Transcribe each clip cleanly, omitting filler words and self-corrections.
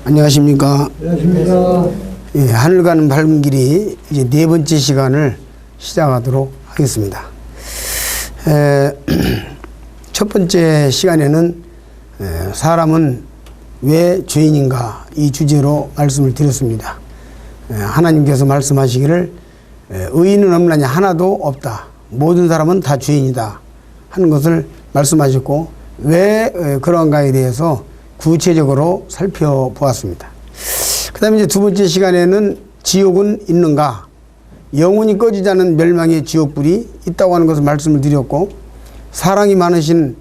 안녕하십니까. 안녕하십니까. 예, 하늘 가는 밝은 길이 이제 네 번째 시간을 시작하도록 하겠습니다. 첫 번째 시간에는 사람은 왜 죄인인가 이 주제로 말씀을 드렸습니다. 하나님께서 말씀하시기를 의인은 없나냐 하나도 없다. 모든 사람은 다 죄인이다 하는 것을 말씀하셨고 왜 그런가에 대해서 구체적으로 살펴보았습니다. 그 다음에 이제 두 번째 시간에는 지옥은 있는가, 영원히 꺼지지 않은 멸망의 지옥불이 있다고 하는 것을 말씀을 드렸고, 사랑이 많으신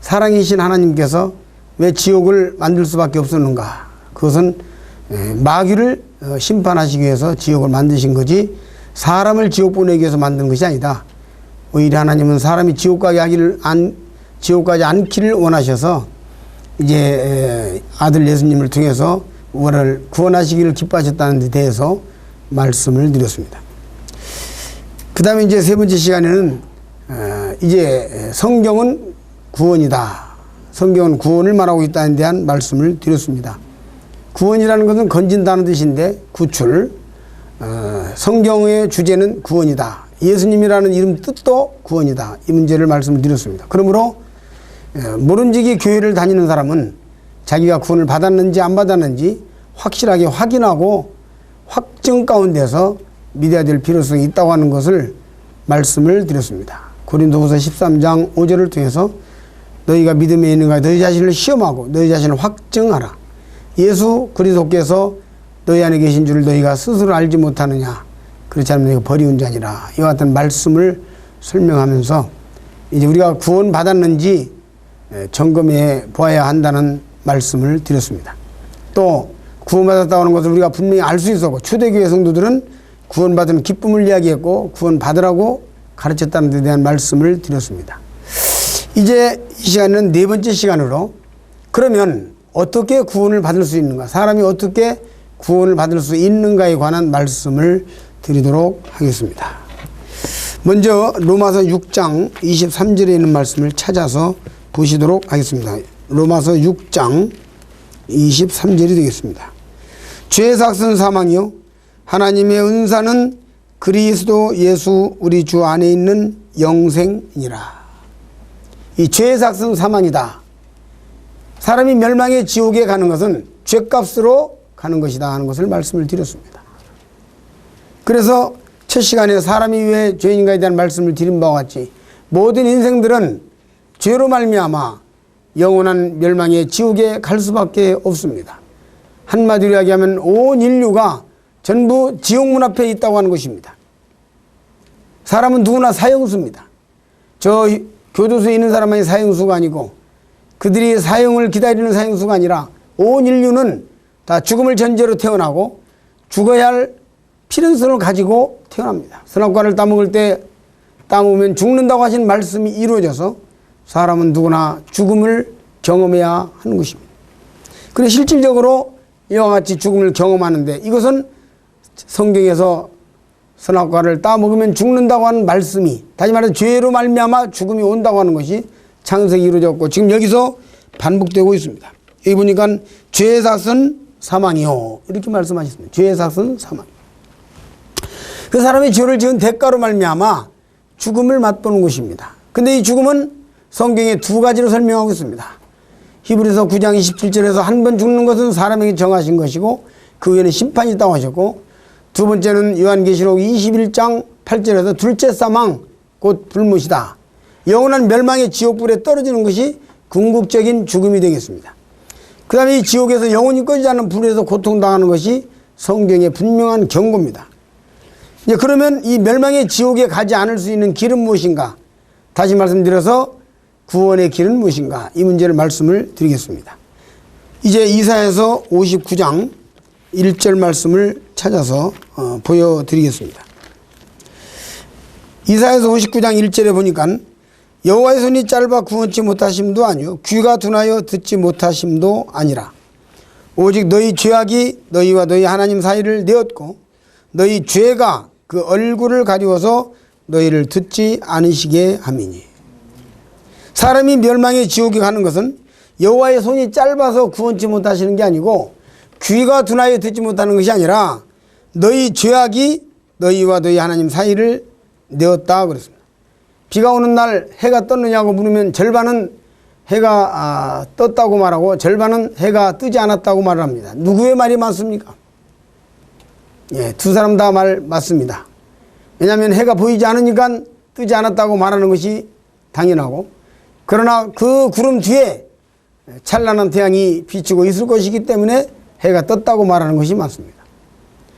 사랑이신 하나님께서 왜 지옥을 만들 수밖에 없었는가, 그것은 마귀를 심판하시기 위해서 지옥을 만드신 거지 사람을 지옥 보내기 위해서 만든 것이 아니다. 오히려 하나님은 사람이 지옥까지 않기를 원하셔서 이제 아들 예수님을 통해서 우리를 구원하시기를 기뻐하셨다는 데 대해서 말씀을 드렸습니다. 그 다음에 이제 세 번째 시간에는 이제 성경은 구원이다. 성경은 구원을 말하고 있다는 대한 말씀을 드렸습니다. 구원이라는 것은 건진다는 뜻인데 구출, 성경의 주제는 구원이다. 예수님이라는 이름 뜻도 구원이다. 이 문제를 말씀을 드렸습니다. 그러므로 모른지기 교회를 다니는 사람은 자기가 구원을 받았는지 안 받았는지 확실하게 확인하고 확증 가운데서 믿어야 될 필요성이 있다고 하는 것을 말씀을 드렸습니다. 고린도후서 13장 5절을 통해서 너희가 믿음에 있는가 너희 자신을 시험하고 너희 자신을 확증하라. 예수 그리스도께서 너희 안에 계신 줄을 너희가 스스로 알지 못하느냐. 그렇지 않으면 너희가 버리운 자니라. 이와 같은 말씀을 설명하면서 이제 우리가 구원 받았는지 점검해 보아야 한다는 말씀을 드렸습니다. 또 구원받았다고 하는 것을 우리가 분명히 알 수 있었고, 초대교회 성도들은 구원받은 기쁨을 이야기했고 구원받으라고 가르쳤다는 데 대한 말씀을 드렸습니다. 이제 이 시간은 네 번째 시간으로 그러면 어떻게 구원을 받을 수 있는가, 사람이 어떻게 구원을 받을 수 있는가에 관한 말씀을 드리도록 하겠습니다. 먼저 로마서 6장 23절에 있는 말씀을 찾아서 보시도록 하겠습니다. 로마서 6장 23절이 되겠습니다. 죄의 삭은 사망이요 하나님의 은사는 그리스도 예수 우리 주 안에 있는 영생이니라. 이 죄의 삭은 사망이다. 사람이 멸망의 지옥에 가는 것은 죄값으로 가는 것이다 하는 것을 말씀을 드렸습니다. 그래서 첫 시간에 사람이 왜 죄인가에 대한 말씀을 드린 바와 같이 모든 인생들은 죄로 말미암아 영원한 멸망의 지옥에 갈 수밖에 없습니다. 한마디로 이야기하면 온 인류가 전부 지옥문 앞에 있다고 하는 것입니다. 사람은 누구나 사형수입니다. 저 교도소에 있는 사람만이 사형수가 아니고 그들이 사형을 기다리는 사형수가 아니라 온 인류는 다 죽음을 전제로 태어나고 죽어야 할 필연성을 가지고 태어납니다. 선악과를 따먹을 때 따먹으면 죽는다고 하신 말씀이 이루어져서 사람은 누구나 죽음을 경험해야 하는 것입니다. 그런데 실질적으로 이와 같이 죽음을 경험하는데 이것은 성경에서 선악과를 따먹으면 죽는다고 하는 말씀이, 다시 말해서 죄로 말미암아 죽음이 온다고 하는 것이 창세기 이루어졌고 지금 여기서 반복되고 있습니다. 여기 보니까 죄의 삭은 사망이요 이렇게 말씀하셨습니다. 죄의 삭은 사망. 그 사람이 죄를 지은 대가로 말미암아 죽음을 맛보는 것입니다. 근데 이 죽음은 성경에 두 가지로 설명하고 있습니다. 히브리서 9장 27절에서 한 번 죽는 것은 사람에게 정하신 것이고 그 후에는 심판이 있다고 하셨고, 두 번째는 요한계시록 21장 8절에서 둘째 사망 곧 불못이다. 영원한 멸망의 지옥불에 떨어지는 것이 궁극적인 죽음이 되겠습니다. 그 다음에 이 지옥에서 영원히 꺼지지 않는 불에서 고통당하는 것이 성경의 분명한 경고입니다. 이제 그러면 이 멸망의 지옥에 가지 않을 수 있는 길은 무엇인가? 다시 말씀드려서 구원의 길은 무엇인가? 이 문제를 말씀을 드리겠습니다. 이제 이사야서 59장 1절 말씀을 찾아서 보여드리겠습니다. 이사야서 59장 1절에 보니까 여호와의 손이 짧아 구원치 못하심도 아니요 귀가 둔하여 듣지 못하심도 아니라 오직 너희 죄악이 너희와 너희 하나님 사이를 내었고 너희 죄가 그 얼굴을 가리워서 너희를 듣지 않으시게 함이니. 사람이 멸망의 지옥에 가는 것은 여호와의 손이 짧아서 구원치 못하시는 게 아니고 귀가 둔하여 듣지 못하는 것이 아니라 너희 죄악이 너희와 너희 하나님 사이를 내었다 그랬습니다. 비가 오는 날 해가 떴느냐고 물으면 절반은 해가 떴다고 말하고 절반은 해가 뜨지 않았다고 말을 합니다. 누구의 말이 맞습니까? 예, 두 사람 다 말 맞습니다. 왜냐하면 해가 보이지 않으니까 뜨지 않았다고 말하는 것이 당연하고, 그러나 그 구름 뒤에 찬란한 태양이 비추고 있을 것이기 때문에 해가 떴다고 말하는 것이 맞습니다.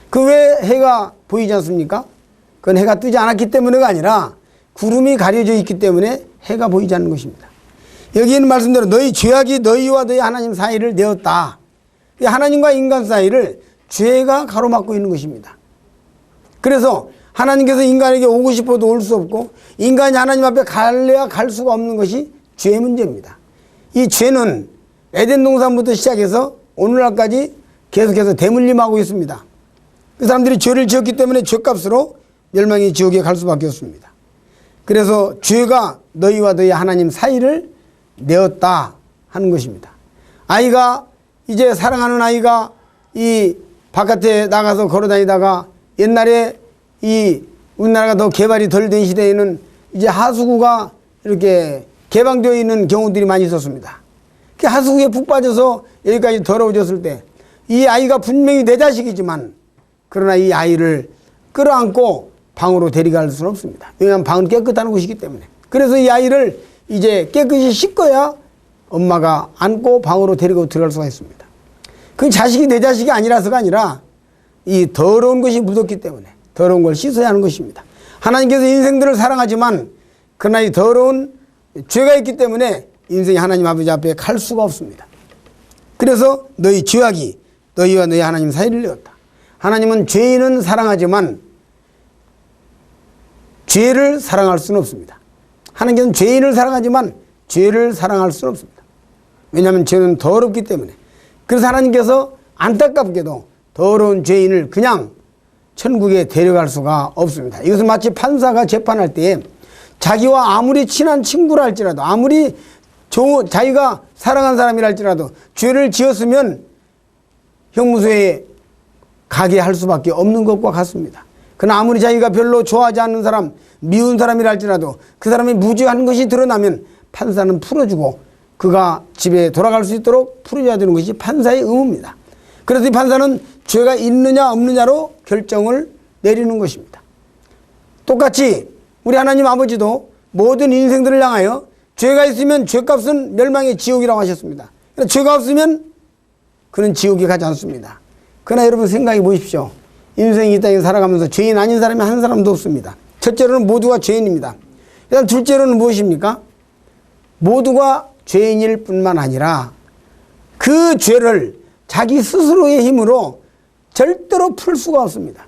그 왜 해가 보이지 않습니까? 그건 해가 뜨지 않았기 때문에가 아니라 구름이 가려져 있기 때문에 해가 보이지 않는 것입니다. 여기에는 말씀대로 너희 죄악이 너희와 너희 하나님 사이를 내었다. 하나님과 인간 사이를 죄가 가로막고 있는 것입니다. 그래서 하나님께서 인간에게 오고 싶어도 올 수 없고 인간이 하나님 앞에 갈래야 갈 수가 없는 것이 죄의 문제입니다. 이 죄는 에덴 동산부터 시작해서 오늘날까지 계속해서 대물림하고 있습니다. 그 사람들이 죄를 지었기 때문에 죄값으로 멸망의 지옥에 갈 수밖에 없습니다. 그래서 죄가 너희와 너희 하나님 사이를 내었다 하는 것입니다. 아이가, 이제 사랑하는 아이가 이 바깥에 나가서 걸어다니다가, 옛날에 이 우리나라가 더 개발이 덜 된 시대에는 이제 하수구가 이렇게 개방되어 있는 경우들이 많이 있었습니다. 그 하수구에 푹 빠져서 여기까지 더러워졌을 때 이 아이가 분명히 내 자식이지만, 그러나 이 아이를 끌어안고 방으로 데려갈 수는 없습니다. 왜냐하면 방은 깨끗한 곳이기 때문에. 그래서 이 아이를 이제 깨끗이 씻어야 엄마가 안고 방으로 데리고 들어갈 수가 있습니다. 그 자식이 내 자식이 아니라서가 아니라 이 더러운 것이 묻었기 때문에 더러운 걸 씻어야 하는 것입니다. 하나님께서 인생들을 사랑하지만 그러나 이 더러운 죄가 있기 때문에 인생이 하나님 아버지 앞에 갈 수가 없습니다. 그래서 너희 죄악이 너희와 너희 하나님 사이를 내었다. 하나님은 죄인은 사랑하지만 죄를 사랑할 수는 없습니다. 하나님께서는 죄인을 사랑하지만 죄를 사랑할 수는 없습니다. 왜냐하면 죄는 더럽기 때문에. 그래서 하나님께서 안타깝게도 더러운 죄인을 그냥 천국에 데려갈 수가 없습니다. 이것은 마치 판사가 재판할 때에 자기와 아무리 친한 친구라 할지라도, 아무리 자기가 사랑한 사람이라 할지라도 죄를 지었으면 형무소에 가게 할 수밖에 없는 것과 같습니다. 그러나 아무리 자기가 별로 좋아하지 않는 사람, 미운 사람이라 할지라도 그 사람이 무죄한 것이 드러나면 판사는 풀어주고 그가 집에 돌아갈 수 있도록 풀어줘야 되는 것이 판사의 의무입니다. 그래서 이 판사는 죄가 있느냐 없느냐로 결정을 내리는 것입니다. 똑같이 우리 하나님 아버지도 모든 인생들을 향하여 죄가 있으면 죄값은 멸망의 지옥이라고 하셨습니다. 그러나 죄가 없으면 그는 지옥에 가지 않습니다. 그러나 여러분 생각해 보십시오. 인생이 이 땅에 살아가면서 죄인 아닌 사람이 한 사람도 없습니다. 첫째로는 모두가 죄인입니다. 일단 둘째로는 무엇입니까? 모두가 죄인일 뿐만 아니라 그 죄를 자기 스스로의 힘으로 절대로 풀 수가 없습니다.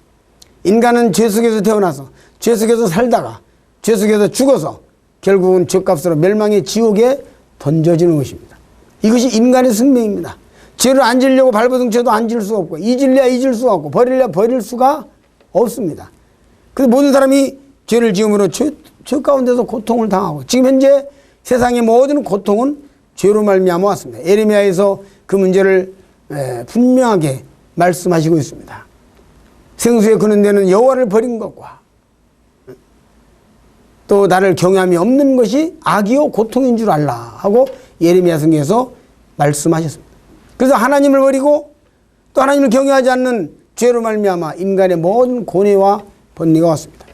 인간은 죄 속에서 태어나서 죄 속에서 살다가 죄 속에서 죽어서 결국은 죄값으로 멸망의 지옥에 던져지는 것입니다. 이것이 인간의 숙명입니다. 죄를 안 지려고 발버둥쳐도 안 질 수 없고, 잊으려 잊을 수가 없고, 버리려 버릴 수가 없습니다. 그래서 모든 사람이 죄를 지음으로 죄 가운데서 고통을 당하고, 지금 현재 세상의 모든 고통은 죄로 말미암아 왔습니다. 예레미야에서 그 문제를 분명하게 말씀하시고 있습니다. 생수에 그는 데는 여호와를 버린 것과 또 나를 경외함이 없는 것이 악이요 고통인 줄 알라 하고 예레미야 성경에서 말씀하셨습니다. 그래서 하나님을 버리고 또 하나님을 경외하지 않는 죄로 말미암아 인간의 모든 고뇌와 번뇌가 왔습니다.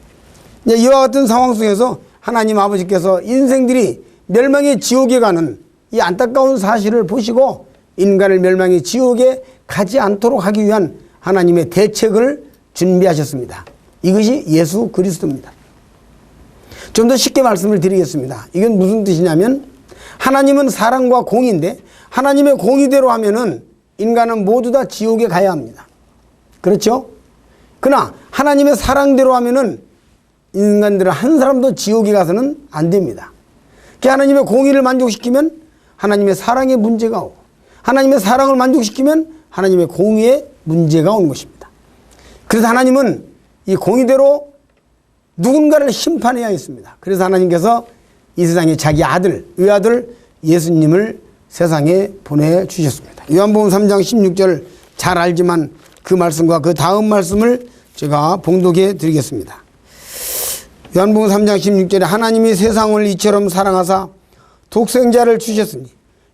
이제 이와 같은 상황 속에서 하나님 아버지께서 인생들이 멸망의 지옥에 가는 이 안타까운 사실을 보시고 인간을 멸망의 지옥에 가지 않도록 하기 위한 하나님의 대책을 준비하셨습니다. 이것이 예수 그리스도입니다. 좀 더 쉽게 말씀을 드리겠습니다. 이건 무슨 뜻이냐면, 하나님은 사랑과 공의인데 하나님의 공의대로 하면은 인간은 모두 다 지옥에 가야 합니다. 그렇죠? 그러나 하나님의 사랑대로 하면은 인간들은 한 사람도 지옥에 가서는 안 됩니다. 하나님의 공의를 만족시키면 하나님의 사랑에 문제가 오고, 하나님의 사랑을 만족시키면 하나님의 공의에 문제가 오는 것입니다. 그래서 하나님은 이 공의대로 누군가를 심판해야 했습니다. 그래서 하나님께서 이 세상에 자기 아들, 외아들 예수님을 세상에 보내주셨습니다. 요한복음 3장 16절 잘 알지만 그 말씀과 그 다음 말씀을 제가 봉독해 드리겠습니다. 요한복음 3장 16절에 하나님이 세상을 이처럼 사랑하사 독생자를 주셨으니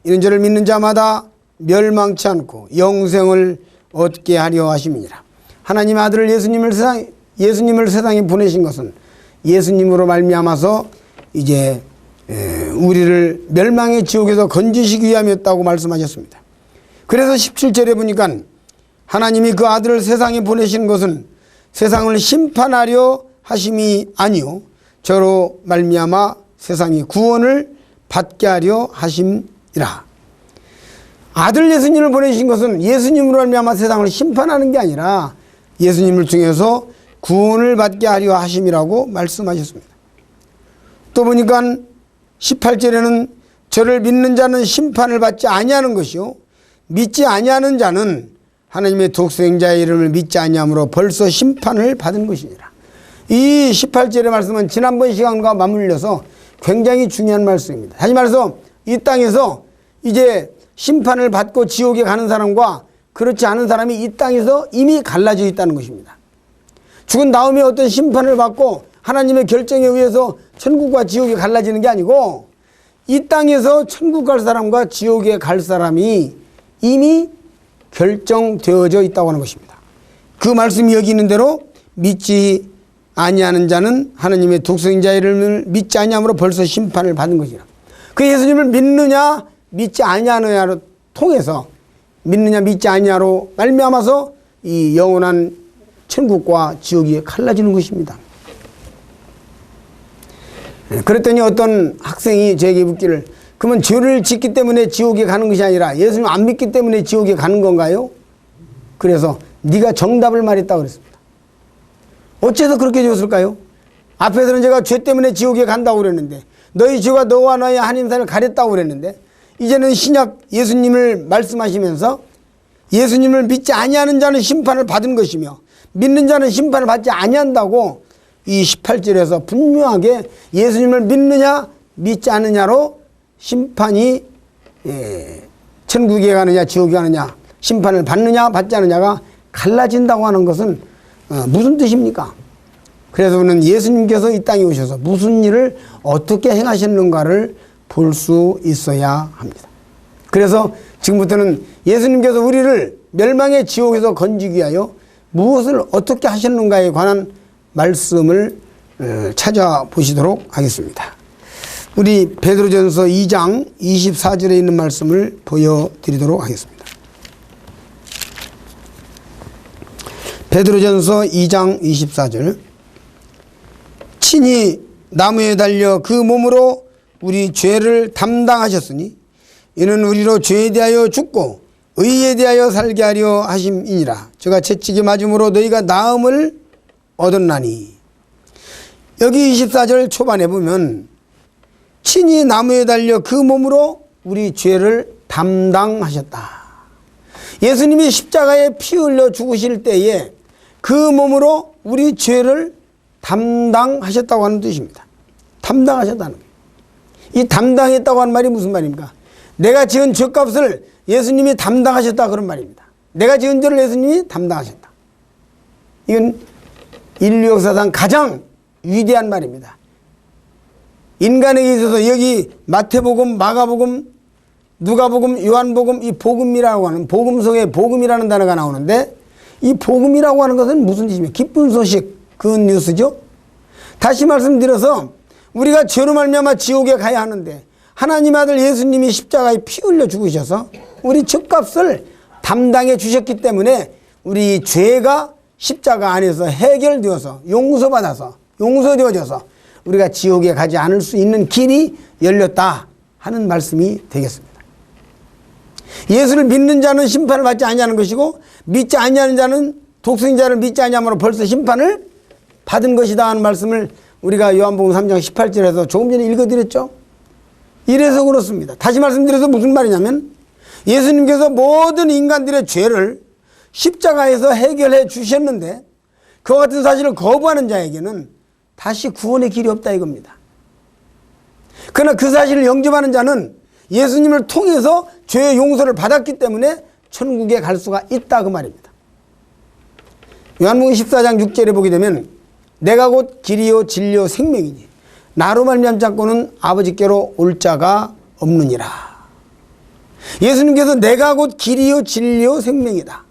이는 저를 믿는 자마다 멸망치 않고 영생을 얻게 하려 하심이니라. 하나님의 아들 예수님을 세상에 보내신 것은 예수님으로 말미암아서 이제 우리를 멸망의 지옥에서 건지시기 위함이었다고 말씀하셨습니다. 그래서 17절에 보니까 하나님이 그 아들을 세상에 보내신 것은 세상을 심판하려 하심이 아니요 저로 말미암아 세상이 구원을 받게 하려 하심이라. 아들 예수님을 보내신 것은 예수님으로 말미암아 세상을 심판하는 게 아니라 예수님을 통해서 구원을 받게 하려 하심이라고 말씀하셨습니다. 또 보니까 18절에는 저를 믿는 자는 심판을 받지 아니하는 것이요 믿지 아니하는 자는 하나님의 독생자의 이름을 믿지 아니함으로 벌써 심판을 받은 것이니라. 이 18절의 말씀은 지난번 시간과 맞물려서 굉장히 중요한 말씀입니다. 다시 말해서 이 땅에서 이제 심판을 받고 지옥에 가는 사람과 그렇지 않은 사람이 이 땅에서 이미 갈라져 있다는 것입니다. 죽은 다음에 어떤 심판을 받고 하나님의 결정에 의해서 천국과 지옥에 갈라지는 게 아니고 이 땅에서 천국 갈 사람과 지옥에 갈 사람이 이미 결정되어져 있다고 하는 것입니다. 그 말씀이 여기 있는 대로 믿지 아니하는 자는 하나님의 독생자의 이름을 믿지 아니함으로 벌써 심판을 받은 것이라. 그 예수님을 믿느냐 믿지 아니하느냐로 통해서 믿느냐 믿지 아니하로 말미암아서 이 영원한 천국과 지옥이 갈라지는 것입니다. 그랬더니 어떤 학생이 저에게 묻기를 그러면 죄를 짓기 때문에 지옥에 가는 것이 아니라 예수님 안 믿기 때문에 지옥에 가는 건가요? 그래서 네가 정답을 말했다고 그랬습니다. 어째서 그렇게 줬을까요? 앞에서는 제가 죄 때문에 지옥에 간다고 그랬는데 너희 죄가 너와 너의 하나님 사이를 가렸다고 그랬는데 이제는 신약 예수님을 말씀하시면서 예수님을 믿지 아니하는 자는 심판을 받은 것이며 믿는 자는 심판을 받지 아니한다고 이 18절에서 분명하게 예수님을 믿느냐 믿지 않느냐로 심판이 천국에 가느냐 지옥에 가느냐 심판을 받느냐 받지 않느냐가 갈라진다고 하는 것은 무슨 뜻입니까? 그래서 우리는 예수님께서 이 땅에 오셔서 무슨 일을 어떻게 행하셨는가를 볼 수 있어야 합니다. 그래서 지금부터는 예수님께서 우리를 멸망의 지옥에서 건지기 위하여 무엇을 어떻게 하셨는가에 관한 말씀을 찾아보시도록 하겠습니다. 우리 베드로전서 2장 24절에 있는 말씀을 보여드리도록 하겠습니다. 베드로전서 2장 24절 친히 나무에 달려 그 몸으로 우리 죄를 담당하셨으니 이는 우리로 죄에 대하여 죽고 의에 대하여 살게 하려 하심이니라. 저가 채찍에 맞음으로 너희가 나음을 얻었나니. 여기 24절 초반에 보면 친히 나무에 달려 그 몸으로 우리 죄를 담당하셨다. 예수님이 십자가에 피 흘려 죽으실 때에 그 몸으로 우리 죄를 담당하셨다고 하는 뜻입니다. 담당하셨다는 거예요. 이 담당했다고 하는 말이 무슨 말입니까? 내가 지은 죄값을 예수님이 담당하셨다 그런 말입니다. 내가 지은 죄를 예수님이 담당하셨다. 이건 인류 역사상 가장 위대한 말입니다. 인간에게 있어서 여기 마태복음, 마가복음, 누가복음, 요한복음 이 복음이라고 하는 복음 속에 복음이라는 단어가 나오는데 이 복음이라고 하는 것은 무슨 뜻입니까? 기쁜 소식, 굿 뉴스죠. 다시 말씀드려서 우리가 죄로 말미암아 지옥에 가야 하는데 하나님 아들 예수님이 십자가에 피 흘려 죽으셔서 우리 죄값을 담당해 주셨기 때문에 우리 죄가 십자가 안에서 해결되어서 용서받아서 용서되어져서 우리가 지옥에 가지 않을 수 있는 길이 열렸다 하는 말씀이 되겠습니다. 예수를 믿는 자는 심판을 받지 아니하는 것이고 믿지 아니하는 자는 독생자를 믿지 아니함으로 벌써 심판을 받은 것이다 하는 말씀을 우리가 요한복음 3장 18절에서 조금 전에 읽어드렸죠. 이래서 그렇습니다. 다시 말씀드려서 무슨 말이냐면 예수님께서 모든 인간들의 죄를 십자가에서 해결해 주셨는데 그와 같은 사실을 거부하는 자에게는 다시 구원의 길이 없다 이겁니다. 그러나 그 사실을 영접하는 자는 예수님을 통해서 죄의 용서를 받았기 때문에 천국에 갈 수가 있다 그 말입니다. 요한복음 14장 6절에 보게 되면 내가 곧 길이요 진리요 생명이니 나로 말미암지 않고는 아버지께로 올 자가 없느니라. 예수님께서 내가 곧 길이요 진리요 생명이다.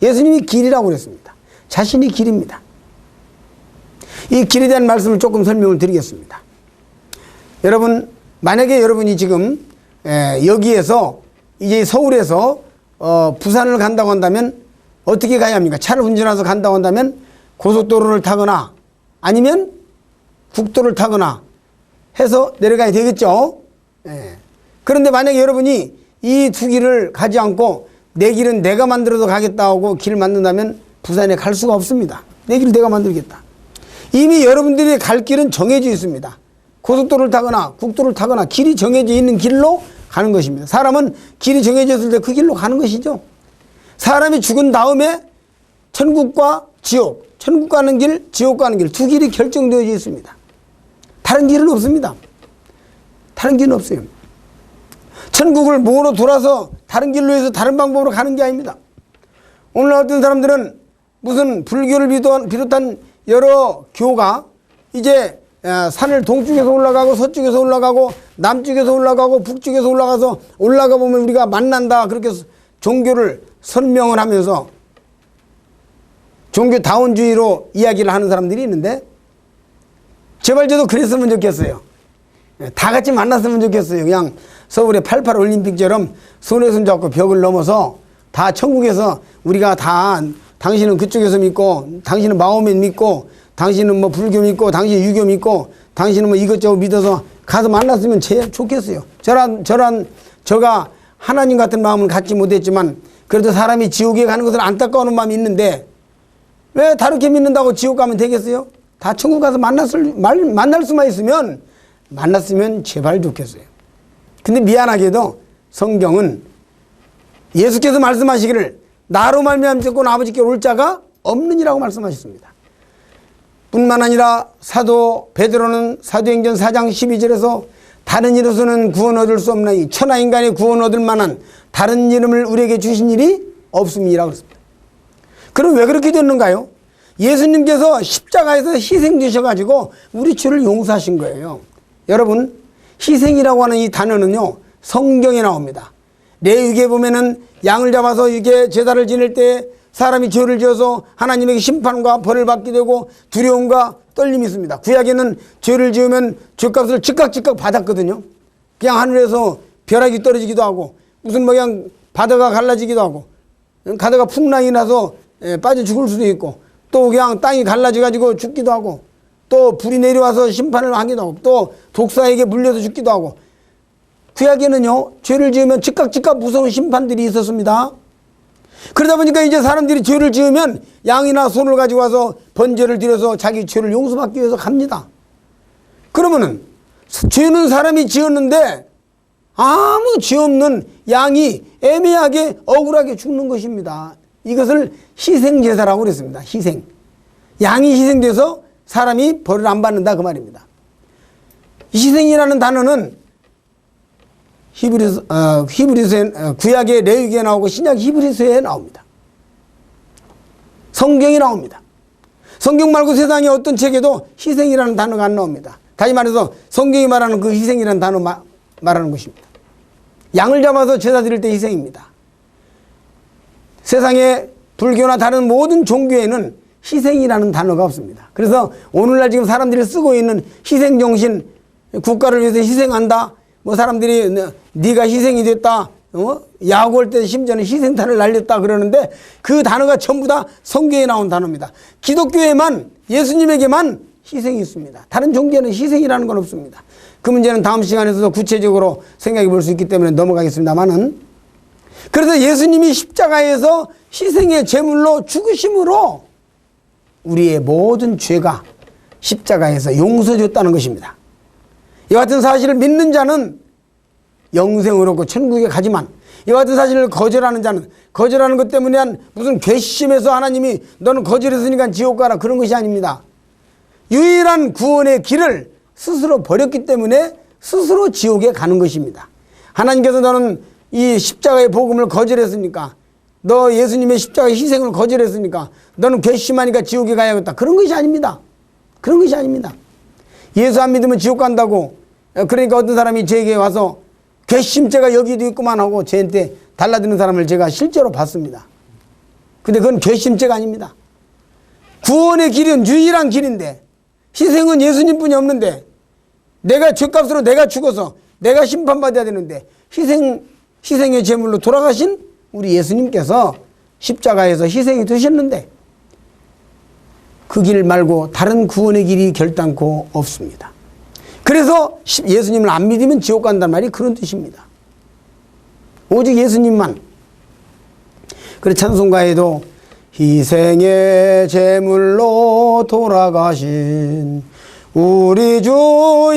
예수님이 길이라고 그랬습니다. 자신이 길입니다. 이 길에 대한 말씀을 조금 설명을 드리겠습니다. 여러분, 만약에 여러분이 지금 여기에서 이제 서울에서 부산을 간다고 한다면 어떻게 가야 합니까? 차를 운전해서 간다고 한다면 고속도로를 타거나 아니면 국도를 타거나 해서 내려가야 되겠죠. 그런데 만약에 여러분이 이 두 길을 가지 않고 내 길은 내가 만들어서 가겠다고 길을 만든다면 부산에 갈 수가 없습니다. 내 길을 내가 만들겠다. 이미 여러분들이 갈 길은 정해져 있습니다. 고속도로를 타거나 국도를 타거나 길이 정해져 있는 길로 가는 것입니다. 사람은 길이 정해져 있을 때 그 길로 가는 것이죠. 사람이 죽은 다음에 천국과 지옥, 천국 가는 길, 지옥 가는 길 두 길이 결정되어져 있습니다. 다른 길은 없습니다. 다른 길은 없어요. 천국을 뭐로 돌아서 다른 길로 해서 다른 방법으로 가는 게 아닙니다. 오늘날 어떤 사람들은 무슨 불교를 비롯한 여러 교가 이제 산을 동쪽에서 올라가고 서쪽에서 올라가고 남쪽에서 올라가고 북쪽에서 올라가서 올라가 보면 우리가 만난다 그렇게 종교를 설명을 하면서 종교다원주의로 이야기를 하는 사람들이 있는데 제발 저도 그랬으면 좋겠어요. 다 같이 만났으면 좋겠어요. 그냥 서울의 88 올림픽처럼 손에 손 잡고 벽을 넘어서 다 천국에서 우리가 다 당신은 그쪽에서 믿고 당신은 마호멧 믿고 당신은 뭐 불교 믿고 당신은 유교 믿고 당신은 뭐 이것저것 믿어서 가서 만났으면 제일 좋겠어요. 저가 하나님 같은 마음을 갖지 못했지만 그래도 사람이 지옥에 가는 것을 안타까워하는 마음이 있는데 왜 다르게 믿는다고 지옥 가면 되겠어요? 다 천국 가서 만날 수만 있으면 만났으면 제발 좋겠어요. 근데 미안하게도 성경은 예수께서 말씀하시기를 나로 말미암고 아버지께 올 자가 없느니라고 말씀하셨습니다. 뿐만 아니라 사도 베드로는 사도행전 4장 12절에서 다른 이로서는 구원 얻을 수 없나니 천하 인간이 구원 얻을 만한 다른 이름을 우리에게 주신 일이 없음이라고 했습니다. 그럼 왜 그렇게 됐는가요? 예수님께서 십자가에서 희생 되셔가지고 우리 죄를 용서하신 거예요. 여러분, 희생이라고 하는 이 단어는요 성경에 나옵니다. 레위기에 보면은 양을 잡아서 이렇게 제사를 지낼 때 사람이 죄를 지어서 하나님에게 심판과 벌을 받게 되고 두려움과 떨림이 있습니다. 구약에는 죄를 지으면 죄값을 즉각 받았거든요. 그냥 하늘에서 벼락이 떨어지기도 하고 무슨 뭐 그냥 바다가 갈라지기도 하고 가다가 풍랑이 나서 빠져 죽을 수도 있고 또 그냥 땅이 갈라져 가지고 죽기도 하고 또 불이 내려와서 심판을 하기도 하고 또 독사에게 물려서 죽기도 하고 구약에는요 죄를 지으면 즉각 무서운 심판들이 있었습니다. 그러다 보니까 이제 사람들이 죄를 지으면 양이나 소를 가지고 와서 번제를 드려서 자기 죄를 용서받기 위해서 갑니다. 그러면은 죄는 사람이 지었는데 아무 죄 없는 양이 애매하게 억울하게 죽는 것입니다. 이것을 희생제사라고 그랬습니다. 희생. 양이 희생돼서 사람이 벌을 안 받는다 그 말입니다. 희생이라는 단어는 히브리서에 구약의 레위기에 나오고 신약 히브리서에 나옵니다. 성경이 나옵니다. 성경 말고 세상에 어떤 책에도 희생이라는 단어가 안 나옵니다. 다시 말해서 성경이 말하는 그 희생이라는 단어 말하는 것입니다. 양을 잡아서 제사 드릴 때 희생입니다. 세상에 불교나 다른 모든 종교에는 희생이라는 단어가 없습니다. 그래서 오늘날 지금 사람들이 쓰고 있는 희생정신, 국가를 위해서 희생한다. 뭐 사람들이 네가 희생이 됐다. 야구할 때 심지어는 희생탄을 날렸다 그러는데 그 단어가 전부 다 성경에 나온 단어입니다. 기독교에만 예수님에게만 희생이 있습니다. 다른 종교에는 희생이라는 건 없습니다. 그 문제는 다음 시간에서도 구체적으로 생각해 볼 수 있기 때문에 넘어가겠습니다만은 그래서 예수님이 십자가에서 희생의 제물로 죽으심으로 우리의 모든 죄가 십자가에서 용서졌다는 것입니다. 이와 같은 사실을 믿는 자는 영생을 얻고 천국에 가지만 이와 같은 사실을 거절하는 자는 거절하는 것 때문에 한 무슨 괘씸해서 하나님이 너는 거절했으니까 지옥 가라 그런 것이 아닙니다. 유일한 구원의 길을 스스로 버렸기 때문에 스스로 지옥에 가는 것입니다. 하나님께서 너는 이 십자가의 복음을 거절했으니까 너 예수님의 십자가 희생을 거절했으니까 너는 괘씸하니까 지옥에 가야겠다. 그런 것이 아닙니다. 그런 것이 아닙니다. 예수 안 믿으면 지옥 간다고. 그러니까 어떤 사람이 제게 와서 괘씸죄가 여기도 있구만 하고 저한테 달라드는 사람을 제가 실제로 봤습니다. 근데 그건 괘씸죄가 아닙니다. 구원의 길은 유일한 길인데 희생은 예수님뿐이 없는데 내가 죄값으로 내가 죽어서 내가 심판받아야 되는데 희생의 제물로 돌아가신 우리 예수님께서 십자가에서 희생이 되셨는데 그 길 말고 다른 구원의 길이 결단코 없습니다. 그래서 예수님을 안 믿으면 지옥 간다는 말이 그런 뜻입니다. 오직 예수님만. 그래서 찬송가에도 희생의 제물로 돌아가신 우리 주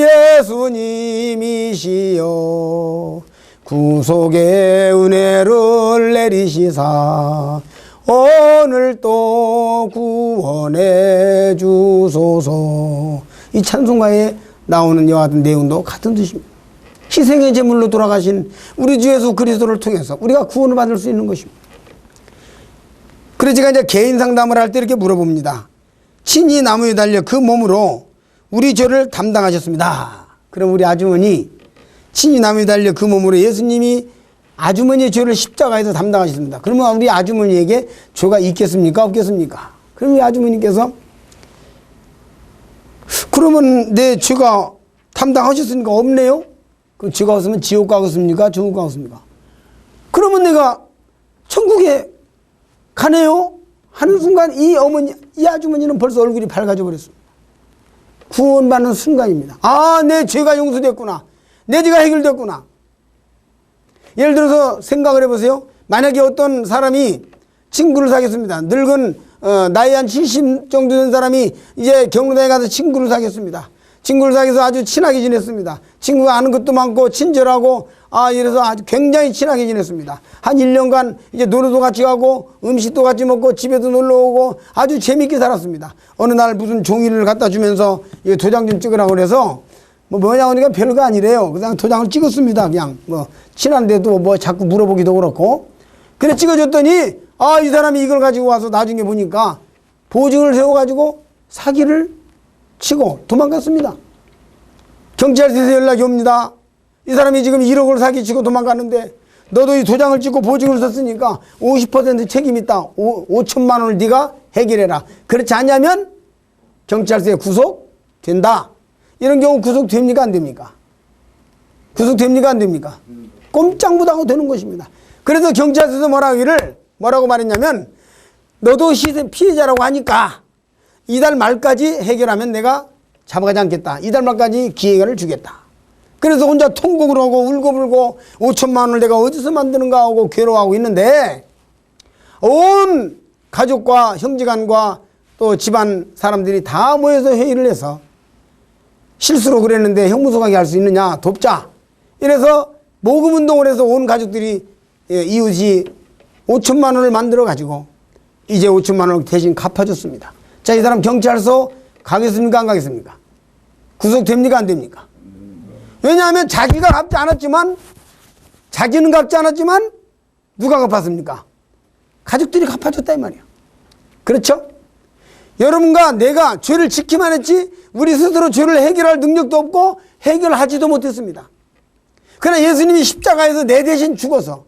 예수님이시여 구속의 은혜를 내리시사 오늘 또 구원해 주소서. 이 찬송가에 나오는 여와 같은 내용도 같은 뜻입니다. 희생의 제물로 돌아가신 우리 주 예수 그리스도를 통해서 우리가 구원을 받을 수 있는 것입니다. 그래서 제가 이제 개인 상담을 할 때 이렇게 물어봅니다. 친히 나무에 달려 그 몸으로 우리 죄를 담당하셨습니다. 그럼 우리 아주머니 친히 나무에 달려 그 몸으로 예수님이 아주머니의 죄를 십자가에서 담당하셨습니다. 그러면 우리 아주머니에게 죄가 있겠습니까? 없겠습니까? 그럼 우리 아주머니께서 그러면 내 죄가 담당하셨으니까 없네요? 그럼 죄가 없으면 지옥 가겠습니까? 천국 가겠습니까? 그러면 내가 천국에 가네요? 하는 순간 이 아주머니는 벌써 얼굴이 밝아져 버렸습니다. 구원받는 순간입니다. 아, 내 죄가 용서됐구나. 내 죄가 해결됐구나. 예를 들어서 생각을 해보세요. 만약에 어떤 사람이 친구를 사귀었습니다. 늙은 나이 한 70 정도 된 사람이 이제 경로당에 가서 친구를 사귀었습니다. 친구를 사귀어서 아주 친하게 지냈습니다. 친구가 아는 것도 많고 친절하고 이래서 아주 굉장히 친하게 지냈습니다. 한 1년간 이제 노래도 같이 가고 음식도 같이 먹고 집에도 놀러 오고 아주 재밌게 살았습니다. 어느 날 무슨 종이를 갖다 주면서 도장 좀 찍으라고 그래서 뭐냐고 하니까 별거 아니래요. 그냥 도장을 찍었습니다. 그냥 친한데도 자꾸 물어보기도 그렇고. 그래 찍어줬더니 이 사람이 이걸 가지고 와서 나중에 보니까 보증을 세워가지고 사기를 치고 도망갔습니다. 경찰서에서 연락이 옵니다. 이 사람이 지금 1억을 사기치고 도망갔는데 너도 이 도장을 찍고 보증을 썼으니까 50% 책임 있다. 5천만 원을 네가 해결해라. 그렇지 않냐면 경찰서에 구속된다. 이런 경우 구속됩니까? 안 됩니까? 구속됩니까? 안 됩니까? 꼼짝 못하고 되는 것입니다. 그래서 경찰서에서 뭐라고 말했냐면 너도 피해자라고 하니까 이달 말까지 해결하면 내가 잡아가지 않겠다. 이달 말까지 기회를 주겠다. 그래서 혼자 통곡을 하고 울고불고 5천만 원을 내가 어디서 만드는가 하고 괴로워하고 있는데 온 가족과 형제간과 또 집안 사람들이 다 모여서 회의를 해서 실수로 그랬는데 형무소가게 할 수 있느냐 돕자. 이래서 모금운동을 해서 온 가족들이 이웃이 5천만 원을 만들어 가지고 이제 5천만 원을 대신 갚아줬습니다. 자, 이 사람 경찰서 가겠습니까? 안 가겠습니까? 구속됩니까? 안 됩니까? 왜냐하면 자기가 갚지 않았지만 자기는 갚지 않았지만 누가 갚았습니까? 가족들이 갚아줬다 이 말이야. 그렇죠? 여러분과 내가 죄를 지키만 했지 우리 스스로 죄를 해결할 능력도 없고 해결하지도 못했습니다. 그러나 예수님이 십자가에서 내 대신 죽어서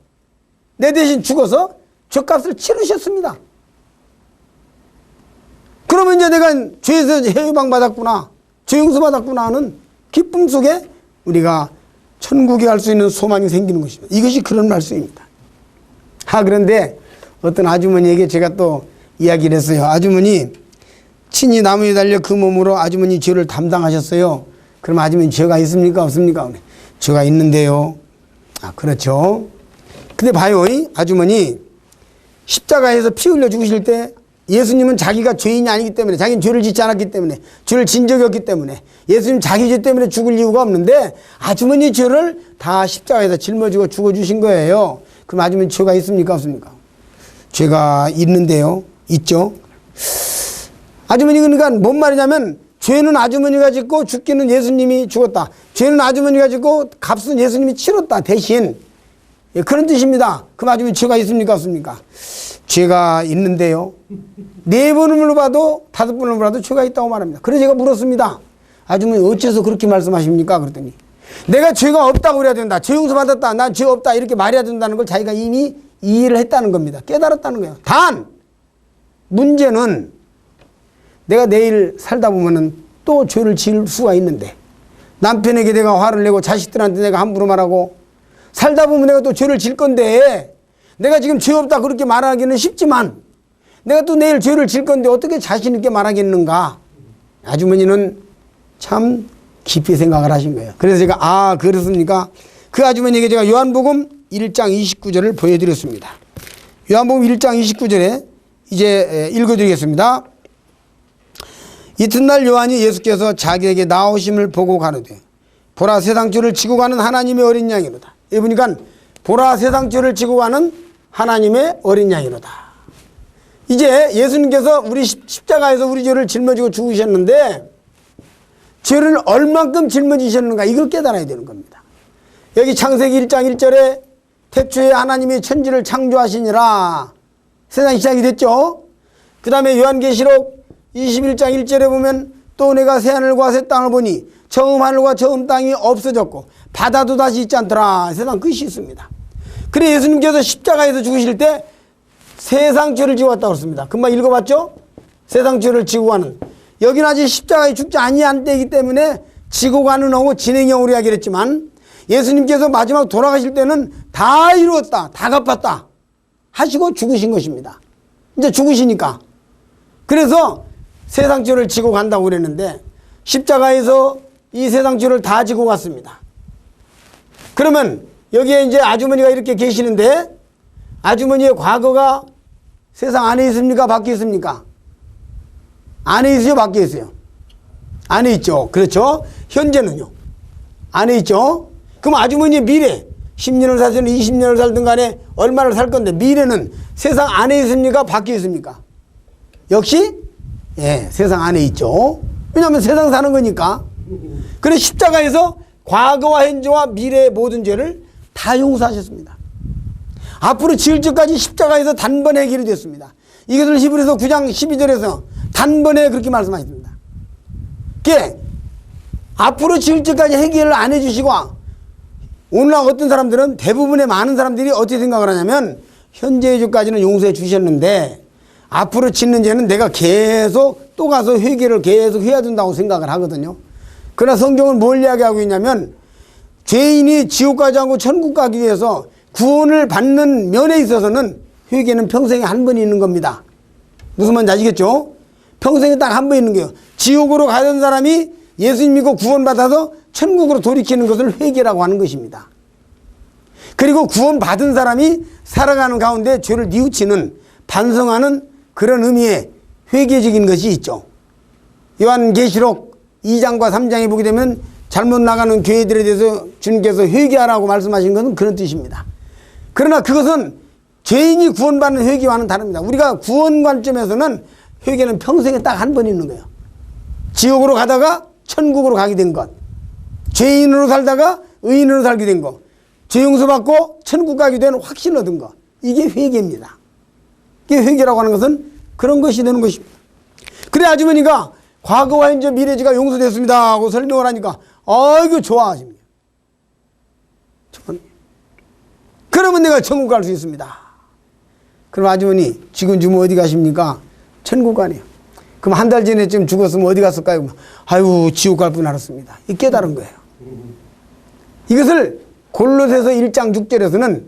죄값을 치르셨습니다. 그러면 이제 내가 죄에서 해방 받았구나, 죄 용서 받았구나 하는 기쁨 속에 우리가 천국에 갈 수 있는 소망이 생기는 것입니다. 이것이 그런 말씀입니다. 그런데 어떤 아주머니에게 제가 또 이야기를 했어요. 아주머니 친히 나무에 달려 그 몸으로 아주머니 죄를 담당하셨어요. 그럼 아주머니 죄가 있습니까? 없습니까? 죄가 있는데요. 그렇죠. 근데 봐요. 아주머니 십자가에서 피 흘려 죽으실 때 예수님은 자기가 죄인이 아니기 때문에 자기는 죄를 짓지 않았기 때문에 죄를 진 적이 없기 때문에 예수님 자기 죄 때문에 죽을 이유가 없는데 아주머니 죄를 다 십자가에서 짊어지고 죽어주신 거예요. 그럼 아주머니 죄가 있습니까? 없습니까? 죄가 있는데요. 있죠. 아주머니 그러니까 뭔 말이냐면 죄는 아주머니가 짓고 죽기는 예수님이 죽었다. 죄는 아주머니가 짓고 값은 예수님이 치렀다. 대신 예, 그런 뜻입니다. 그럼 아주머니 죄가 있습니까 없습니까? 죄가 있는데요. 4번을 봐도 5번을 봐도 죄가 있다고 말합니다. 그래서 제가 물었습니다. 아주머니 어째서 그렇게 말씀하십니까? 그랬더니 내가 죄가 없다고 그래야 된다. 죄 용서 받았다. 난 죄 없다. 이렇게 말해야 된다는 걸 자기가 이미 이해를 했다는 겁니다. 깨달았다는 거예요. 단 문제는 내가 내일 살다 보면은 또 죄를 지을 수가 있는데 남편에게 내가 화를 내고 자식들한테 내가 함부로 말하고 살다 보면 내가 또 죄를 질 건데 내가 지금 죄 없다 그렇게 말하기는 쉽지만 내가 또 내일 죄를 질 건데 어떻게 자신 있게 말하겠는가. 아주머니는 참 깊이 생각을 하신 거예요. 그래서 제가 그렇습니까? 그 아주머니에게 제가 요한복음 1장 29절을 보여드렸습니다. 요한복음 1장 29절에 이제 읽어드리겠습니다. 이튿날 요한이 예수께서 자기에게 나오심을 보고 가로되 보라 세상죄를 지고 가는 하나님의 어린 양이로다. 이보니까 보라 세상죄를 지고 가는 하나님의 어린 양이로다. 이제 예수님께서 우리 십자가에서 우리 죄를 짊어지고 죽으셨는데 죄를 얼만큼 짊어지셨는가 이걸 깨달아야 되는 겁니다. 여기 창세기 1장 1절에 태초에 하나님이 천지를 창조하시니라 세상이 시작이 됐죠. 그 다음에 요한계시록 21장 1절에 보면 또 내가 새하늘과 새 땅을 보니 처음 하늘과 처음 땅이 없어졌고 바다도 다시 있지 않더라. 세상 끝이 있습니다. 그래 예수님께서 십자가에서 죽으실 때 세상 죄를 지고 갔다고 그랬습니다. 금방 읽어봤죠? 세상 죄를 지고 가는. 여기는 아직 십자가에 죽지 아니한 때이기 때문에 지고 가는 하고 진행형으로 이야기를 했지만 예수님께서 마지막 돌아가실 때는 다 이루었다. 다 갚았다. 하시고 죽으신 것입니다. 이제 죽으시니까. 그래서 세상 죄를 지고 간다고 그랬는데 십자가에서 이 세상 죄를 다 지고 갔습니다. 그러면 여기에 이제 아주머니가 이렇게 계시는데 아주머니의 과거가 세상 안에 있습니까? 밖에 있습니까? 안에 있어요? 밖에 있어요? 안에 있죠. 그렇죠. 현재는요. 안에 있죠. 그럼 아주머니의 미래 10년을 살든 20년을 살든 간에 얼마를 살 건데 미래는 세상 안에 있습니까? 밖에 있습니까? 역시 세상 안에 있죠. 왜냐하면 세상 사는 거니까. 그래서 십자가에서 과거와 현재와 미래의 모든 죄를 다 용서하셨습니다. 앞으로 지을 죄까지 십자가에서 단번에 해결이 됐습니다. 이것을 히브리서 9장 12절에서 단번에 그렇게 말씀하십니다. 그게 앞으로 지을 죄까지 해결을 안 해주시고 오늘날 어떤 사람들은 대부분의 많은 사람들이 어떻게 생각을 하냐면 현재의 죄까지는 용서해 주셨는데 앞으로 짓는 죄는 내가 계속 또 가서 회개를 계속 해야 된다고 생각을 하거든요. 그러나 성경은 뭘 이야기하고 있냐면 죄인이 지옥 가지 않고 천국 가기 위해서 구원을 받는 면에 있어서는 회개는 평생에 한 번 있는 겁니다. 무슨 말인지 아시겠죠? 평생에 딱 한 번 있는 거예요. 지옥으로 가던 사람이 예수님 믿고 구원받아서 천국으로 돌이키는 것을 회개라고 하는 것입니다. 그리고 구원받은 사람이 살아가는 가운데 죄를 뉘우치는 반성하는 그런 의미의 회개적인 것이 있죠. 요한계시록 2장과 3장에 보게 되면 잘못 나가는 교회들에 대해서 주님께서 회개하라고 말씀하신 것은 그런 뜻입니다. 그러나 그것은 죄인이 구원받는 회개와는 다릅니다. 우리가 구원 관점에서는 회개는 평생에 딱 한 번 있는 거예요. 지옥으로 가다가 천국으로 가게 된 것, 죄인으로 살다가 의인으로 살게 된 것, 죄 용서받고 천국 가게 된 확신 얻은 것, 이게 회개입니다. 이게 회개라고 하는 것은 그런 것이 되는 것입니다. 그래 아주머니가 과거와 현재 미래지가 용서됐습니다 하고 설명을 하니까 아이고 좋아하십니다. 그러면 내가 천국 갈 수 있습니다. 그럼 아주머니 지금 어디 가십니까? 천국 가네요. 그럼 한 달 전에쯤 죽었으면 어디 갔을까요? 아유 지옥 갈 뻔 알았습니다. 이 깨달은 거예요. 이것을 골로새서 1장 6절에서는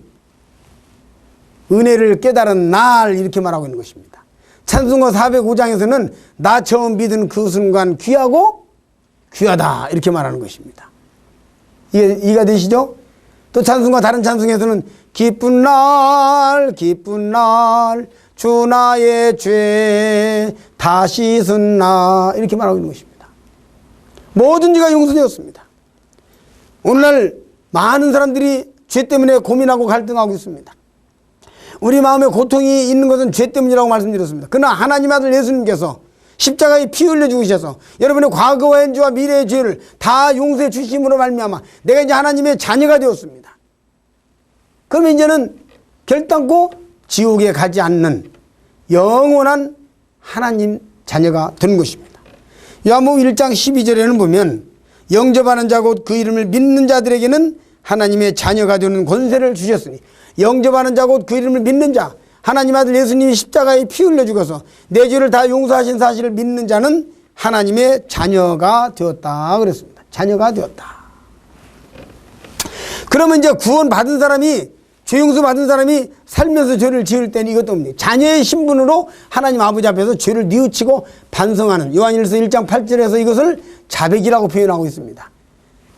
은혜를 깨달은 날 이렇게 말하고 있는 것입니다. 찬송가 405장에서는 나 처음 믿은 그 순간 귀하고 귀하다 이렇게 말하는 것입니다. 이해가 되시죠? 또 찬송가 다른 찬송에서는 기쁜 날 주 나의 죄 다 씻은 나 이렇게 말하고 있는 것입니다. 모든 죄가 용서되었습니다. 오늘날 많은 사람들이 죄 때문에 고민하고 갈등하고 있습니다. 우리 마음에 고통이 있는 것은 죄 때문이라고 말씀드렸습니다. 그러나 하나님 아들 예수님께서 십자가에 피 흘려 죽으셔서 여러분의 과거와 현재와 미래의 죄를 다 용서해 주심으로 말미암아 내가 이제 하나님의 자녀가 되었습니다. 그러면 이제는 결단코 지옥에 가지 않는 영원한 하나님 자녀가 된 것입니다. 요한복음 1장 12절에는 보면 영접하는 자 곧 그 이름을 믿는 자들에게는 하나님의 자녀가 되는 권세를 주셨으니, 영접하는 자 곧 그 이름을 믿는 자, 하나님 아들 예수님이 십자가에 피 흘려 죽어서 내 죄를 다 용서하신 사실을 믿는 자는 하나님의 자녀가 되었다 그랬습니다. 자녀가 되었다. 그러면 이제 구원받은 사람이, 죄 용서 받은 사람이 살면서 죄를 지을 때는 이것도 없니, 자녀의 신분으로 하나님 아버지 앞에서 죄를 뉘우치고 반성하는, 요한일서 1장 8절에서 이것을 자백이라고 표현하고 있습니다.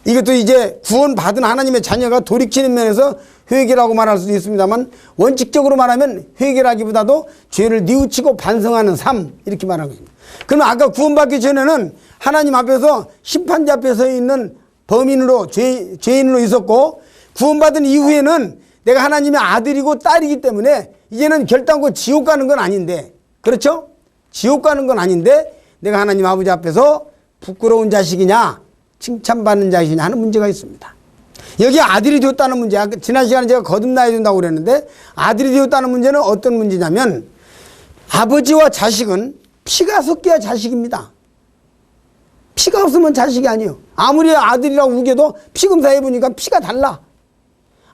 이것도 이제 구원받은 하나님의 자녀가 돌이키는 면에서 회개라고 말할 수도 있습니다만, 원칙적으로 말하면 회개라기보다도 죄를 뉘우치고 반성하는 삶, 이렇게 말하고 있습니다. 그러면 아까 구원받기 전에는 하나님 앞에서 심판대 앞에 서 있는 범인으로, 죄인으로 있었고, 구원받은 이후에는 내가 하나님의 아들이고 딸이기 때문에 이제는 결단코 지옥 가는 건 아닌데, 그렇죠? 지옥 가는 건 아닌데 내가 하나님 아버지 앞에서 부끄러운 자식이냐 칭찬받는 자식이냐 하는 문제가 있습니다. 여기 아들이 되었다는 문제, 지난 시간에 제가 거듭나야 된다고 그랬는데, 아들이 되었다는 문제는 어떤 문제냐면, 아버지와 자식은 피가 섞여야 자식입니다. 피가 없으면 자식이 아니에요. 아무리 아들이라고 우겨도 피 검사해 보니까 피가 달라.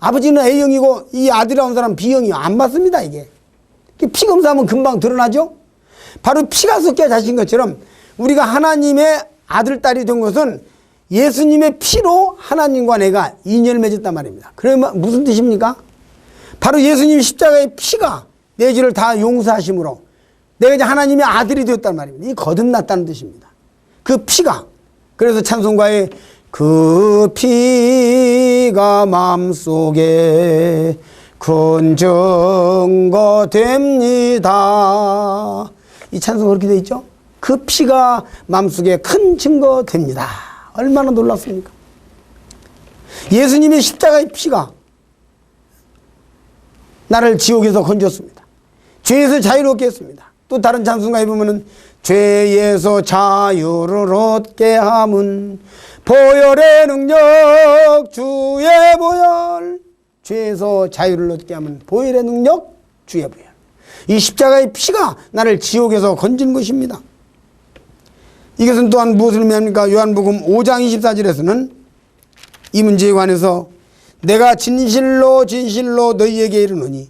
아버지는 A형이고 이 아들이라는 사람은 B형이에요. 안 맞습니다, 이게. 피 검사하면 금방 드러나죠? 바로 피가 섞여야 자식인 것처럼 우리가 하나님의 아들, 딸이 된 것은 예수님의 피로 하나님과 내가 인연을 맺었단 말입니다. 그러면 무슨 뜻입니까? 바로 예수님 십자가의 피가 내 죄를 다 용서하심으로 내가 이제 하나님의 아들이 되었단 말입니다. 이 거듭났다는 뜻입니다. 그 피가. 그래서 찬송가에 그 피가 마음속에 큰 증거 됩니다. 이 찬송 그렇게 되어 있죠? 그 피가 마음속에 큰 증거 됩니다. 얼마나 놀랍습니까? 예수님의 십자가의 피가 나를 지옥에서 건졌습니다. 죄에서 자유롭게 했습니다. 또 다른 찬송가에 보면은 죄에서 자유를 얻게 함은 보혈의 능력 주의 보혈. 죄에서 자유를 얻게 하면 보혈의 능력 주의 보혈. 이 십자가의 피가 나를 지옥에서 건진 것입니다. 이것은 또한 무엇을 의미합니까? 요한복음 5장 24절에서는 이 문제에 관해서 내가 진실로 진실로 너희에게 이르노니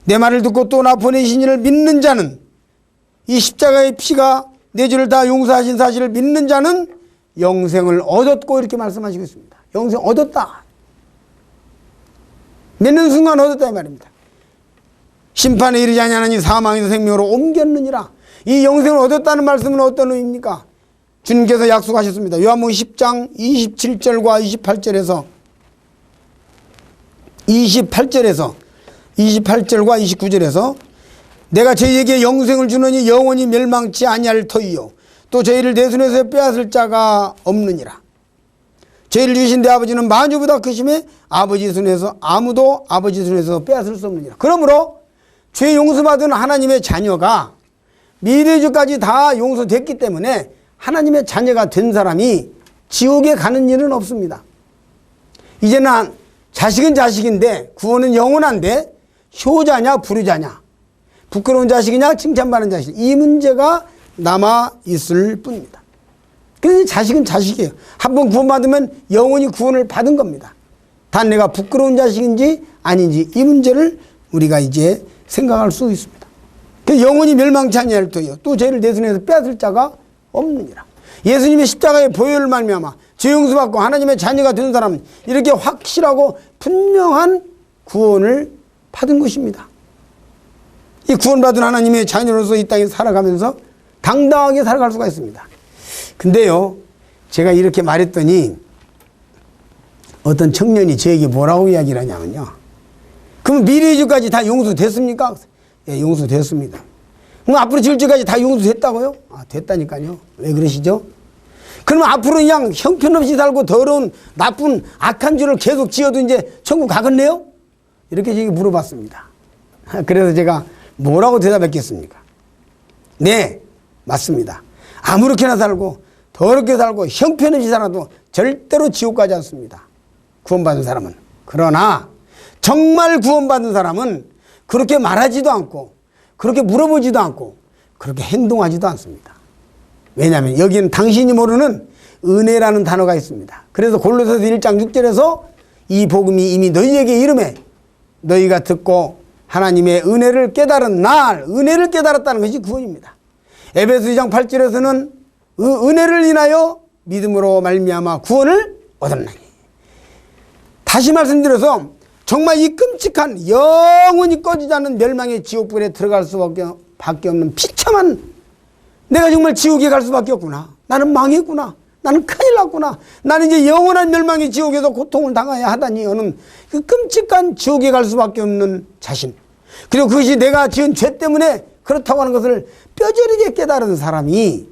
내 말을 듣고 또 나 보내신 이를 믿는 자는, 이 십자가의 피가 내 죄를 다 용서하신 사실을 믿는 자는 영생을 얻었고, 이렇게 말씀하시고 있습니다. 영생 얻었다. 믿는 순간 얻었다 이 말입니다. 심판에 이르지 아니하나니 사망에서 생명으로 옮겼느니라. 이 영생을 얻었다는 말씀은 어떤 의미입니까? 주님께서 약속하셨습니다. 요한복음 10장 27절과 28절과 29절에서 내가 저희에게 영생을 주느니 영원히 멸망치 아니할 터이요 또 저희를 내 손에서 빼앗을 자가 없느니라. 저희를 주신 내 아버지는 만주보다 크심에 아버지 손에서 아무도 아버지 손에서 빼앗을 수 없느니라. 그러므로 죄 용서받은 하나님의 자녀가 미래죄까지 다 용서됐기 때문에 하나님의 자녀가 된 사람이 지옥에 가는 일은 없습니다. 이제는 자식은 자식인데 구원은 영원한데 효자냐 불효자냐, 부끄러운 자식이냐 칭찬받는 자식, 이 문제가 남아 있을 뿐입니다. 그래서 자식은 자식이에요. 한번 구원받으면 영원히 구원을 받은 겁니다. 단 내가 부끄러운 자식인지 아닌지 이 문제를 우리가 이제 생각할 수 있습니다. 그래서 영원히 멸망치 아니할 터이요 또 죄를 내 손에서 빼앗을 자가 없느니라. 예수님의 십자가의 보혈을 말미암아 죄 용서받고 하나님의 자녀가 된 사람은 이렇게 확실하고 분명한 구원을 받은 것입니다. 이 구원받은 하나님의 자녀로서 이 땅에 살아가면서 당당하게 살아갈 수가 있습니다. 근데요, 제가 이렇게 말했더니 어떤 청년이 저에게 뭐라고 이야기를 하냐면요, 그럼 미래의 죄까지 다 용서됐습니까? 예, 용서됐습니다. 그럼 앞으로 지을 죄까지 다 용서됐다고요? 아, 됐다니까요. 왜 그러시죠? 그러면 앞으로 그냥 형편없이 살고 더러운 나쁜 악한 죄를 계속 지어도 이제 천국 가겠네요? 이렇게 제가 물어봤습니다. 그래서 제가 뭐라고 대답했겠습니까? 네, 맞습니다. 아무렇게나 살고 더럽게 살고 형편없이 살아도 절대로 지옥 가지 않습니다. 구원받은 사람은. 그러나 정말 구원받은 사람은 그렇게 말하지도 않고 그렇게 물어보지도 않고 그렇게 행동하지도 않습니다. 왜냐하면 여기는 당신이 모르는 은혜라는 단어가 있습니다. 그래서 골로새서 1장 6절에서 이 복음이 이미 너희에게 이르매 너희가 듣고 하나님의 은혜를 깨달은 날, 은혜를 깨달았다는 것이 구원입니다. 에베소 2장 8절에서는 은혜를 인하여 믿음으로 말미암아 구원을 얻었나니. 다시 말씀드려서 정말 이 끔찍한 영원히 꺼지지 않는 멸망의 지옥불에 들어갈 수밖에 없는 비참한, 내가 정말 지옥에 갈 수밖에 없구나, 나는 망했구나, 나는 큰일 났구나, 나는 이제 영원한 멸망의 지옥에서 고통을 당해야 하다니 하는 그 끔찍한 지옥에 갈 수밖에 없는 자신, 그리고 그것이 내가 지은 죄 때문에 그렇다고 하는 것을 뼈저리게 깨달은 사람이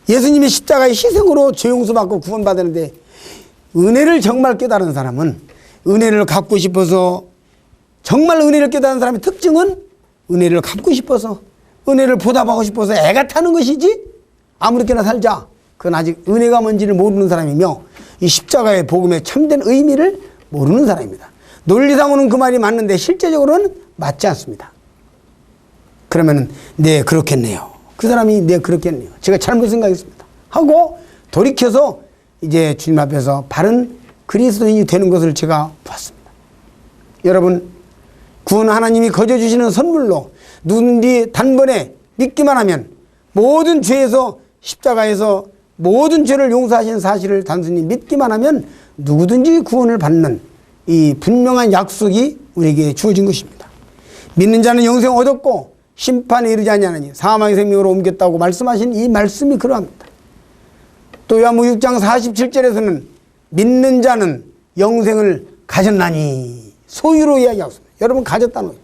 예수님이 십자가의 희생으로 죄 용서받고 구원받았는데, 은혜를 정말 깨달은 사람은 은혜를 갚고 싶어서, 정말 은혜를 깨달은 사람의 특징은 은혜를 갚고 싶어서, 은혜를 보답하고 싶어서 애가 타는 것이지, 아무렇게나 살자, 그건 아직 은혜가 뭔지를 모르는 사람이며 이 십자가의 복음의 참된 의미를 모르는 사람입니다. 논리상으로는 그 말이 맞는데 실제적으로는 맞지 않습니다. 그러면은 네 그렇겠네요, 그 사람이 네 그렇겠네요, 제가 잘못 생각했습니다 하고 돌이켜서 이제 주님 앞에서 바른 그리스도인이 되는 것을 제가 봤습니다. 여러분, 구원 하나님이 거저주시는 선물로 누군지 단번에 믿기만 하면 모든 죄에서, 십자가에서 모든 죄를 용서하신 사실을 단순히 믿기만 하면 누구든지 구원을 받는 이 분명한 약속이 우리에게 주어진 것입니다. 믿는 자는 영생을 얻었고 심판에 이르지 아니하느니 사망의 생명으로 옮겼다고 말씀하신 이 말씀이 그러합니다. 또 요한복음 6장 47절에서는 믿는 자는 영생을 가졌나니 소유로 이야기하고 있습니다. 여러분, 가졌다는 거죠.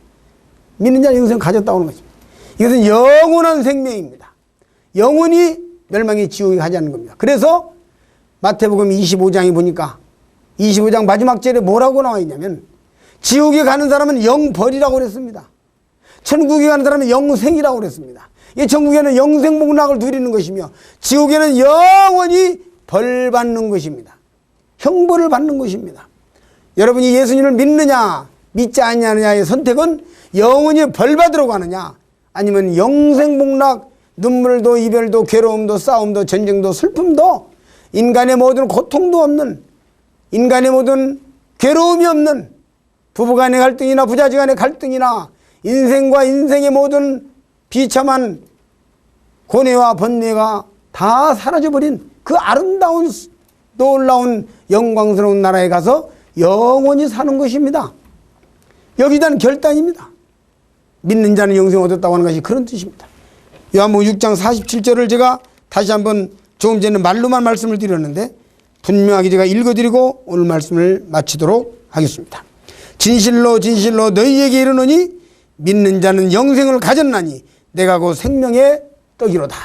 믿는 자는 영생을 가졌다고 하는 것입니다. 이것은 영원한 생명입니다. 영원히 멸망의 지옥에 가지 않는 겁니다. 그래서 마태복음 25장에 보니까 25장 마지막 절에 뭐라고 나와 있냐면, 지옥에 가는 사람은 영벌이라고 그랬습니다. 천국에 가는 사람은 영생이라고 그랬습니다. 이 천국에는 영생복락을 누리는 것이며 지옥에는 영원히 벌 받는 것입니다. 형벌을 받는 것입니다. 여러분이 예수님을 믿느냐 믿지 않느냐의 선택은 영원히 벌 받으러 가느냐, 아니면 영생복락, 눈물도 이별도 괴로움도 싸움도 전쟁도 슬픔도 인간의 모든 고통도 없는, 인간의 모든 괴로움이 없는, 부부간의 갈등이나 부자지간의 갈등이나 인생과 인생의 모든 비참한 고뇌와 번뇌가 다 사라져버린 그 아름다운 놀라운 영광스러운 나라에 가서 영원히 사는 것입니다. 여기에 대한 결단입니다. 믿는 자는 영생을 얻었다고 하는 것이 그런 뜻입니다. 요한복음 6장 47절을 제가 다시 한번 조금 전에 말로만 말씀을 드렸는데 분명하게 제가 읽어드리고 오늘 말씀을 마치도록 하겠습니다. 진실로 진실로 너희에게 이르노니 믿는 자는 영생을 가졌나니 내가 곧 생명의 떡이로다.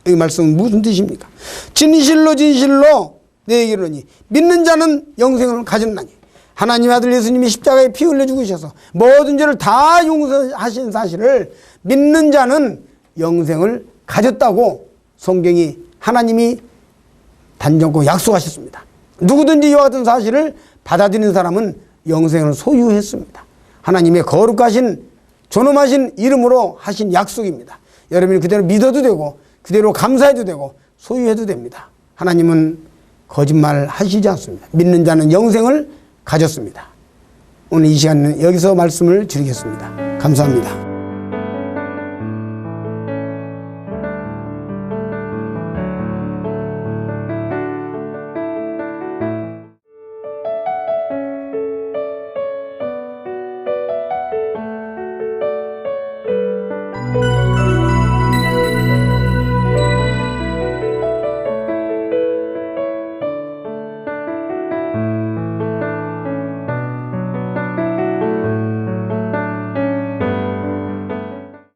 이 말씀은 무슨 뜻입니까? 진실로 진실로 너희에게 이르노니 믿는 자는 영생을 가졌나니, 하나님의 아들 예수님이 십자가에 피 흘려 죽으셔서 모든 죄를 다 용서하신 사실을 믿는 자는 영생을 가졌다고 성경이, 하나님이 단정코 약속하셨습니다. 누구든지 이와 같은 사실을 받아들이는 사람은 영생을 소유했습니다. 하나님의 거룩하신 존엄하신 이름으로 하신 약속입니다. 여러분이 그대로 믿어도 되고 그대로 감사해도 되고 소유해도 됩니다. 하나님은 거짓말 하시지 않습니다. 믿는 자는 영생을 가졌습니다. 오늘 이 시간은 여기서 말씀을 드리겠습니다. 감사합니다.